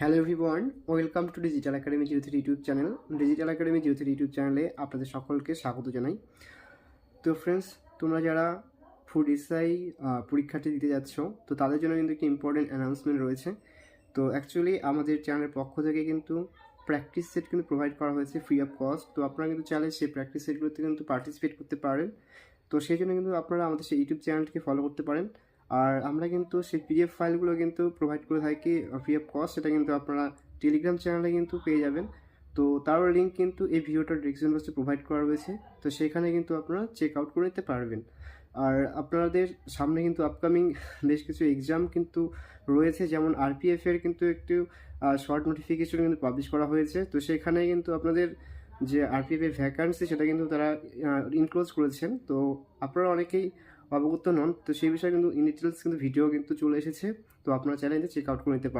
Hello everyone, welcome to digital academy 03 YouTube channel. Digital academy 03 YouTube চ্যানেলে আপনাদের সকলকে স্বাগত জানাই। তো ফ্রেন্ডস, তোমরা যারা ফুড এসআই পরীক্ষাটি দিতে যাচ্ছ, তো তাদের জন্য কিন্তু একটি ইম্পর্টেন্ট অ্যানাউন্সমেন্ট রয়েছে। তো অ্যাকচুয়ালি আমাদের চ্যানেলের পক্ষ থেকে কিন্তু প্র্যাকটিস সেট কিন্তু প্রোভাইড করা হয়েছে ফ্রি অফ কস্ট। তো আপনারা কিন্তু চাইলে সেই প্র্যাকটিস সেটগুলোতে কিন্তু পার্টিসিপেট করতে পারেন। তো সেই জন্য কিন্তু আপনারা আমাদের সেই ইউটিউব চ্যানেলটিকে ফলো করতে পারেন। আর আমরা কিন্তু সেই পিডিএফ ফাইলগুলো কিন্তু প্রোভাইড করে থাকি ফ্রি অফ কস্ট। সেটা কিন্তু আপনারা টেলিগ্রাম চ্যানেলে কিন্তু পেয়ে যাবেন। তো তারও লিঙ্ক কিন্তু এই ভিডিওটার ডিসক্রিপশন বক্সে প্রোভাইড করা রয়েছে। তো সেখানে কিন্তু আপনারা চেক আউট করে নিতে পারবেন। আর আপনাদের সামনে কিন্তু আপকামিং বেশ কিছু এক্সাম কিন্তু রয়েছে, যেমন আরপিএফ এর কিন্তু একটু শর্ট নোটিফিকেশন কিন্তু পাবলিশ করা হয়েছে। তো সেখানে কিন্তু আপনাদের যে আরপিএফ এর ভ্যাকান্সি সেটা কিন্তু তারা ইনক্লোজ করেছেন। তো আপনারা অনেকেই অবগত নন, তো সেই বিষয়ে কিন্তু ইন ডিটেলস কিন্তু ভিডিও কিন্তু চলে এসেছে। তো আপনারা চাইলে চেক আউট করে নিতে পারেন।